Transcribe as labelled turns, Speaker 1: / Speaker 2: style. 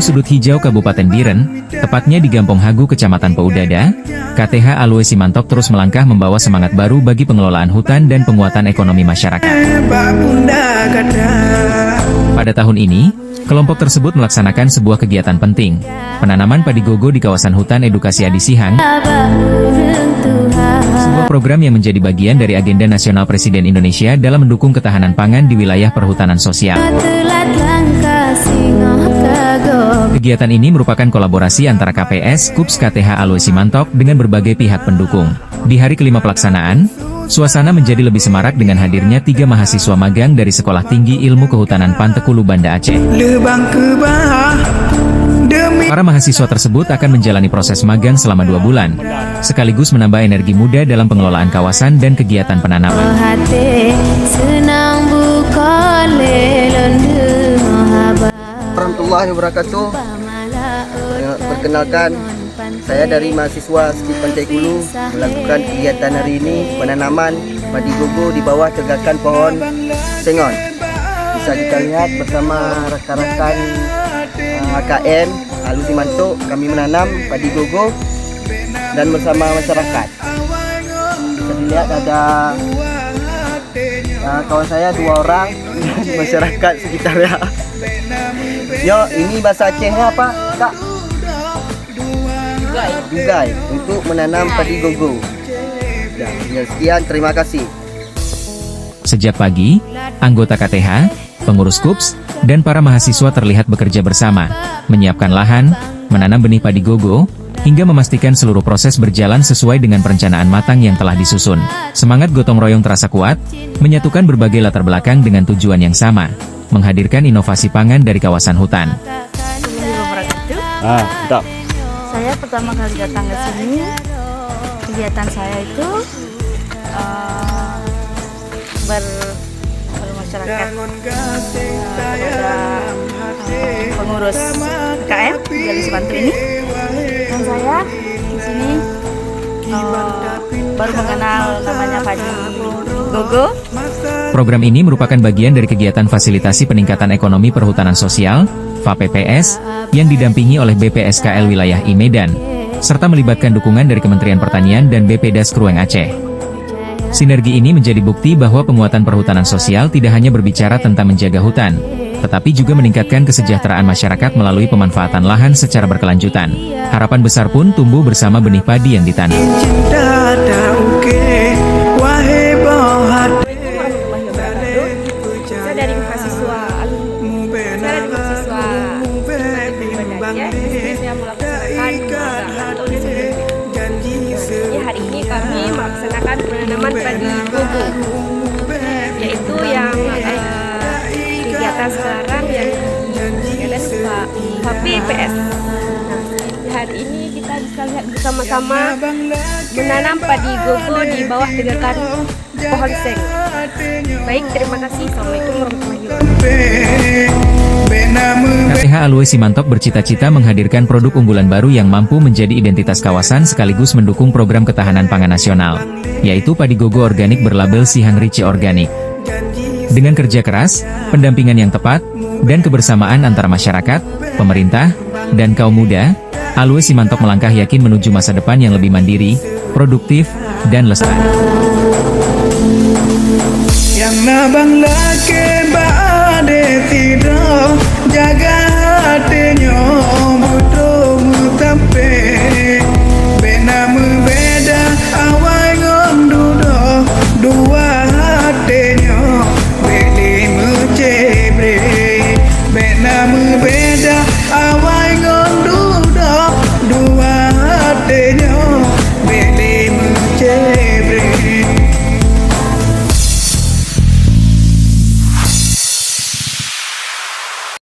Speaker 1: Sudut Hijau Kabupaten Biren, tepatnya di Gampong Hagu Kecamatan Peudada, KTH Alwe Simantok terus melangkah membawa semangat baru bagi pengelolaan hutan dan penguatan ekonomi masyarakat. Pada tahun ini, kelompok tersebut melaksanakan sebuah kegiatan penting, penanaman padi gogo di kawasan hutan edukasi Adi Sihang, sebuah program yang menjadi bagian dari agenda nasional Presiden Indonesia dalam mendukung ketahanan pangan di wilayah perhutanan sosial. Kegiatan ini merupakan kolaborasi antara KPS, KUPS KTH Alwe Simantok dengan berbagai pihak pendukung. Di hari kelima pelaksanaan, suasana menjadi lebih semarak dengan hadirnya 3 mahasiswa magang dari Sekolah Tinggi Ilmu Kehutanan Pantekulu Banda Aceh. Para mahasiswa tersebut akan menjalani proses magang selama 2 bulan, sekaligus menambah energi muda dalam pengelolaan kawasan dan kegiatan penanaman.
Speaker 2: Warahmatullahi wabarakatuh. Perkenalkan, saya dari mahasiswa Skip Pantekulu melakukan kegiatan hari ini penanaman padi gogo di bawah tegakan pohon sengon. Bisa kita lihat bersama rekan-rekan AKM Alwe Simantok kami menanam padi gogo dan bersama masyarakat. Bisa dilihat ada kawan saya 2 orang masyarakat sekitarnya. Yo, ini bahasa Acehnya apa, Kak? Dugai untuk menanam padi gogo. Ya, sekian, terima kasih.
Speaker 1: Sejak pagi, anggota KTH, pengurus KUPS, dan para mahasiswa terlihat bekerja bersama, menyiapkan lahan, menanam benih padi gogo, hingga memastikan seluruh proses berjalan sesuai dengan perencanaan matang yang telah disusun. Semangat gotong royong terasa kuat, menyatukan berbagai latar belakang dengan tujuan yang sama, menghadirkan inovasi pangan dari kawasan hutan.
Speaker 2: Mantap.
Speaker 3: Saya pertama kali datang ke sini, kegiatan saya itu bermasyarakat kepada pengurus KM dari Simantok ini, dan saya di sini baru mengenal namanya padi gogo.
Speaker 1: Program ini merupakan bagian dari kegiatan fasilitasi peningkatan ekonomi perhutanan sosial (FAPPS) yang didampingi oleh BPSKL Wilayah I Medan, serta melibatkan dukungan dari Kementerian Pertanian dan BPDAS Krueng Aceh. Sinergi ini menjadi bukti bahwa penguatan perhutanan sosial tidak hanya berbicara tentang menjaga hutan, tetapi juga meningkatkan kesejahteraan masyarakat melalui pemanfaatan lahan secara berkelanjutan. Harapan besar pun tumbuh bersama benih padi yang ditanam.
Speaker 4: Hari ini kami melaksanakan penanaman padi gogo, yaitu yang kegiatan sekarang yang FAPPS. Hari ini kita bisa lihat bersama-sama menanam padi gogo di bawah tegakan pohon seng. Baik, terima kasih. Assalamualaikum warahmatullahi wabarakatuh.
Speaker 1: KTH Alwe Simantok bercita-cita menghadirkan produk unggulan baru yang mampu menjadi identitas kawasan sekaligus mendukung program ketahanan pangan nasional, yaitu padi gogo organik berlabel Sihang Rici Organik. Dengan kerja keras, pendampingan yang tepat, dan kebersamaan antara masyarakat, pemerintah, dan kaum muda, Alwe Simantok melangkah yakin menuju masa depan yang lebih mandiri, produktif, dan lestari.